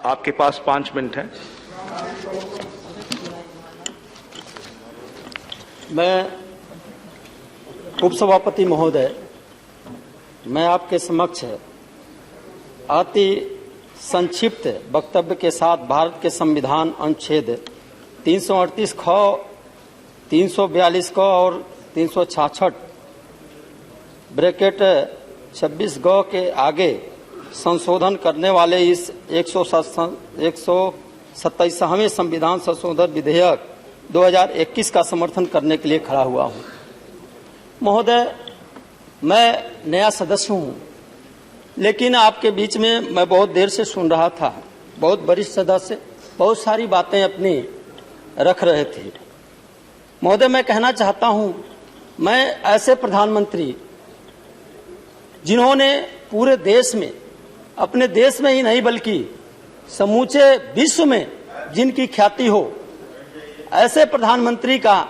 आपके पास 5 मिनट है। मैं उपसभापति महोदय, मैं आपके समक्ष अति संक्षिप्त वक्तव्य के साथ भारत के संविधान अनुच्छेद 338 ख, 342 क और 366 ब्रैकेट 26 ग के आगे संशोधन करने वाले इस 127वें संविधान संशोधन विधेयक 2021 का समर्थन करने के लिए खड़ा हुआ हूं। महोदय, मैं नया सदस्य हूं, लेकिन आपके बीच में मैं बहुत देर से सुन रहा था। बहुत वरिष्ठ सदस्य बहुत सारी बातें अपनी रख रहे थे। महोदय, मैं कहना चाहता हूं, मैं ऐसे प्रधानमंत्री जिन्होंने पूरे देश में, अपने देश में ही नहीं बल्कि समूचे विश्व में जिनकी ख्याति हो, ऐसे प्रधानमंत्री का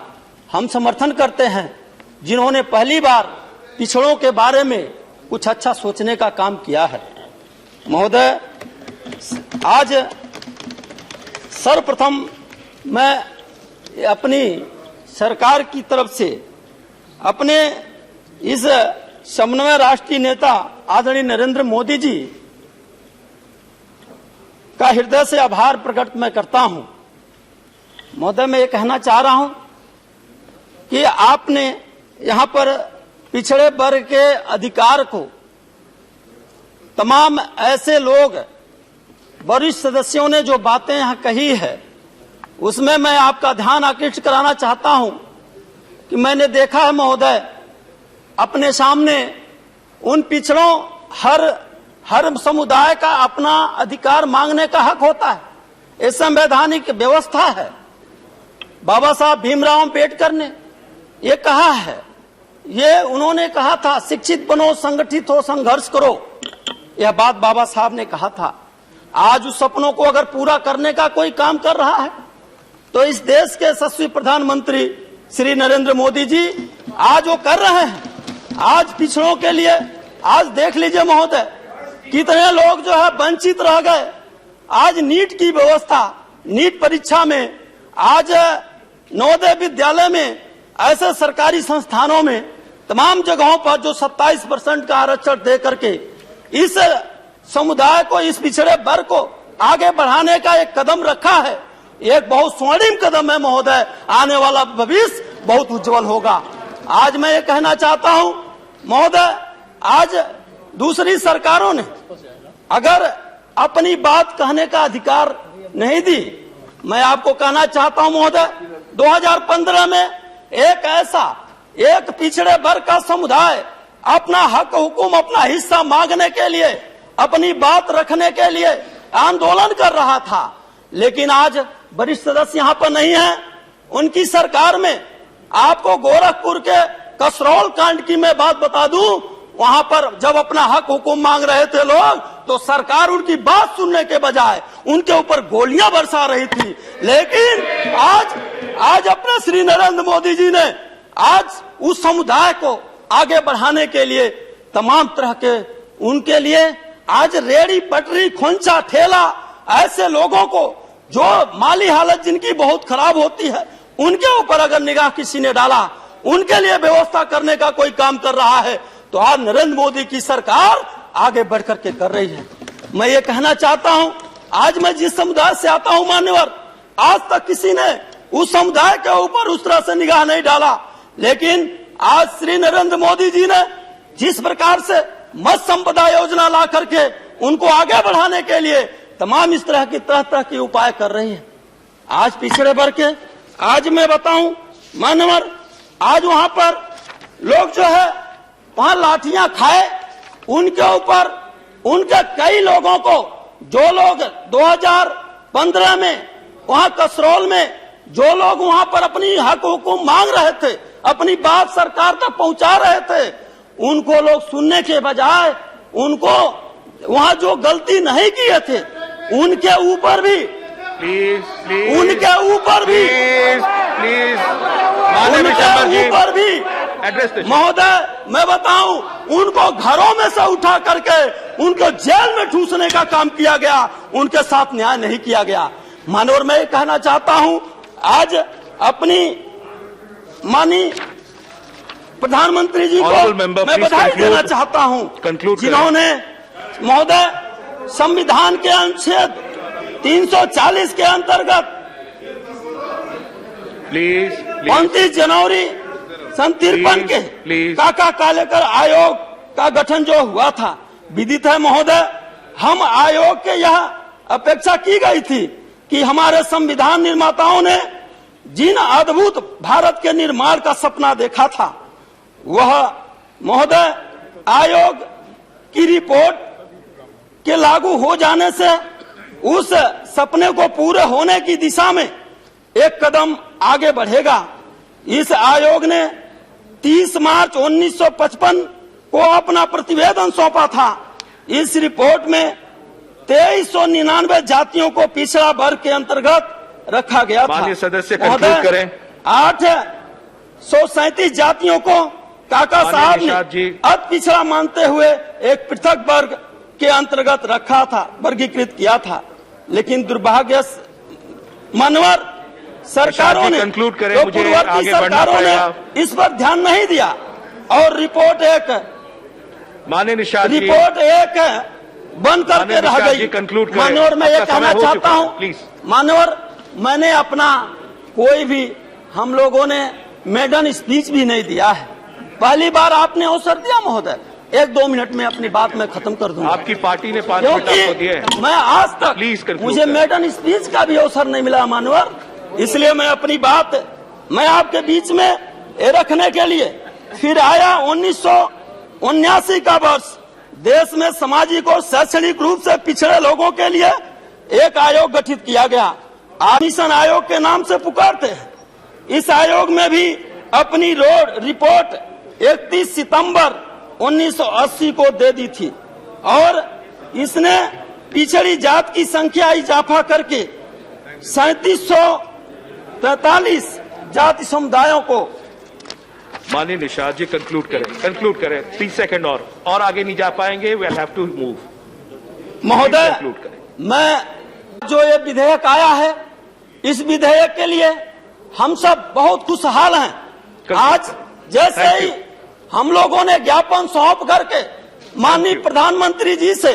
हम समर्थन करते हैं जिन्होंने पहली बार पिछड़ों के बारे में कुछ अच्छा सोचने का काम किया है। महोदय, आज सर्वप्रथम मैं अपनी सरकार की तरफ से अपने इस समन्वय राष्ट्रीय नेता आदरणीय नरेंद्र मोदी जी का हृदय से आभार प्रकट मैं करता हूं। महोदय, मैं ये कहना चाह रहा हूं कि आपने यहां पर पिछड़े वर्ग के अधिकार को तमाम ऐसे लोग, वरिष्ठ सदस्यों ने जो बातें यहां कही है, उसमें मैं आपका ध्यान आकृष्ट कराना चाहता हूं कि मैंने देखा है महोदय, अपने सामने उन पिछड़ों हर समुदाय का अपना अधिकार मांगने का हक होता है। ये संवैधानिक व्यवस्था है। बाबा साहब भीमराव अम्बेडकर ने ये कहा है, ये उन्होंने कहा था, शिक्षित बनो, संगठित हो, संघर्ष करो। यह बात बाबा साहब ने कहा था। आज उस सपनों को अगर पूरा करने का कोई काम कर रहा है तो इस देश के यशस्वी प्रधानमंत्री श्री नरेंद्र मोदी जी आज वो कर रहे हैं। आज पिछड़ों के लिए, आज देख लीजिए महोदय, कितने लोग जो है वंचित रह गए। आज नीट की व्यवस्था, नीट परीक्षा में, आज नवोदय विद्यालय में, ऐसे सरकारी संस्थानों में, तमाम जगहों पर जो 27% का आरक्षण दे करके इस समुदाय को, इस पिछड़े वर्ग को आगे बढ़ाने का एक कदम रखा है। एक बहुत स्वर्णिम कदम है महोदय। आने वाला भविष्य बहुत उज्जवल होगा। आज मैं ये कहना चाहता हूं महोदय, आज दूसरी सरकारों ने अगर अपनी बात कहने का अधिकार नहीं दी, मैं आपको कहना चाहता हूं महोदय, 2015 में एक पिछड़े वर्ग का समुदाय अपना हक हुकुम, अपना हिस्सा मांगने के लिए, अपनी बात रखने के लिए आंदोलन कर रहा था। लेकिन आज वरिष्ठ सदस्य यहाँ पर नहीं है। उनकी सरकार में आपको गोरखपुर के कसरौल कांड की मैं बात बता दूं, वहां पर जब अपना हक हुकुम मांग रहे थे लोग, तो सरकार उनकी बात सुनने के बजाय उनके ऊपर गोलियां बरसा रही थी। लेकिन आज अपने श्री नरेंद्र मोदी जी ने आज उस समुदाय को आगे बढ़ाने के लिए तमाम तरह के, उनके लिए आज रेड़ी पटरी खोंचा ठेला, ऐसे लोगों को जो माली हालत जिनकी बहुत खराब होती है, उनके ऊपर अगर निगाह किसी ने डाला, उनके लिए व्यवस्था करने का कोई काम कर रहा है, तो आज नरेंद्र मोदी की सरकार आगे बढ़ करके कर रही है। मैं ये कहना चाहता हूं, आज मैं जिस समुदाय से आता हूं मान्यवर, आज तक किसी ने उस समुदाय के ऊपर उस तरह से निगाह नहीं डाला। लेकिन आज श्री नरेंद्र मोदी जी ने जिस प्रकार से मत्स्य संपदा योजना ला करके उनको आगे बढ़ाने के लिए तमाम इस तरह की उपाय कर रही है। आज पिछड़े वर्ग के, आज मैं बताऊं मान्यवर, आज वहां पर लोग जो है वहां लाठियां खाए, उनके ऊपर, उनके कई लोगों को, जो लोग 2015 में वहां कसरौल में जो लोग वहां पर अपनी हक हुकुम मांग रहे थे, अपनी बात सरकार तक पहुंचा रहे थे, उनको लोग सुनने के बजाय उनको वहां जो गलती नहीं किए थे उनके ऊपर भी महोदय मैं बताऊं, उनको घरों में से उठा करके उनको जेल में ठूसने का काम किया गया, उनके साथ न्याय नहीं किया गया। मानवर मैं कहना चाहता हूं, आज अपनी माननीय प्रधानमंत्री जी को मैं बधाई देना चाहता हूं, जिन्होंने महोदय संविधान के अनुच्छेद 340 के अंतर्गत 29 जनवरी सन 53 के काका कालेकर आयोग का गठन जो हुआ था, विदित है महोदय। हम आयोग के यह अपेक्षा की गई थी कि हमारे संविधान निर्माताओं ने जिन अद्भुत भारत के निर्माण का सपना देखा था, वह महोदय आयोग की रिपोर्ट के लागू हो जाने से उस सपने को पूरे होने की दिशा में एक कदम आगे बढ़ेगा। इस आयोग ने 30 मार्च 1955 को अपना प्रतिवेदन सौंपा था। इस रिपोर्ट में 2399 जातियों को पिछड़ा वर्ग के अंतर्गत रखा गया था। माननीय सदस्य कंक्लूड करें। 837 जातियों को काका साहब ने अति पिछड़ा मानते हुए एक पृथक वर्ग के अंतर्गत रखा था, वर्गीकृत किया था। लेकिन दुर्भाग्य मानवर सरकारों ने, जो पूर्ववर्ती सरकारों ने इस पर ध्यान नहीं दिया और रिपोर्ट एक बन करके रह गई। मानवर मैं ये कहना चाहता हूँ, मानवर मैंने अपना कोई भी, हम लोगों ने मेडन स्पीच भी नहीं दिया है। पहली बार आपने अवसर दिया महोदय, 1-2 मिनट में अपनी बात में खत्म कर दूंगा। आपकी पार्टी ने 5 मिनट आपको दिए हैं। मैं आज तक मुझे मेडन स्पीच का भी अवसर नहीं मिला मानवर, इसलिए मैं अपनी बात मैं आपके बीच में रखने के लिए फिर आया। 1979 का वर्ष, देश में सामाजिक और शैक्षणिक रूप से पिछड़े लोगों के लिए एक आयोग गठित किया गया। मिशन आयोग के नाम से पुकारते हैं। इस आयोग में भी अपनी रिपोर्ट 31 सितंबर 1980 को दे दी थी और इसने पिछड़ी जात की संख्या इजाफा करके 3743 जाति समुदायों को। माननीय निषाद जी कंक्लूड करें 30 सेकंड और आगे नहीं जा पाएंगे। We will have to move. महोदय मैं जो ये विधेयक आया है, इस विधेयक के लिए हम सब बहुत खुशहाल हैं। आज जैसे ही हम लोगों ने ज्ञापन सौंप करके माननीय प्रधानमंत्री जी से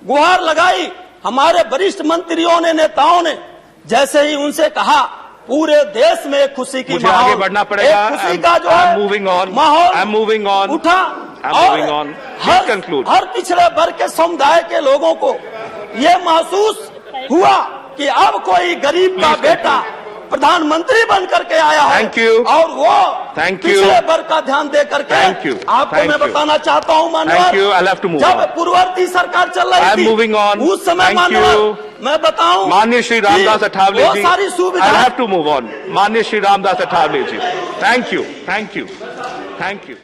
गुहार लगाई, हमारे वरिष्ठ मंत्रियों ने, नेताओं ने जैसे ही उनसे कहा, पूरे देश में खुशी की माहौल, आगे बढ़ना पड़ेगा। खुशी का जो है माहौल उठा और हर पिछड़े वर्ग के समुदाय के लोगों को ये महसूस हुआ कि अब कोई गरीब का बेटा प्रधानमंत्री बन करके आया है और वो पिछड़े वर्ग का ध्यान दे करके। आपको मैं बताना चाहता हूँ माननीय, जब पूर्ववर्ती सरकार चल रही थी उस समय माननीय मैं बताऊं, माननीय श्री रामदास अठावले जी, सारी सुविधा। माननीय श्री रामदास अठावले जी, थैंक यू।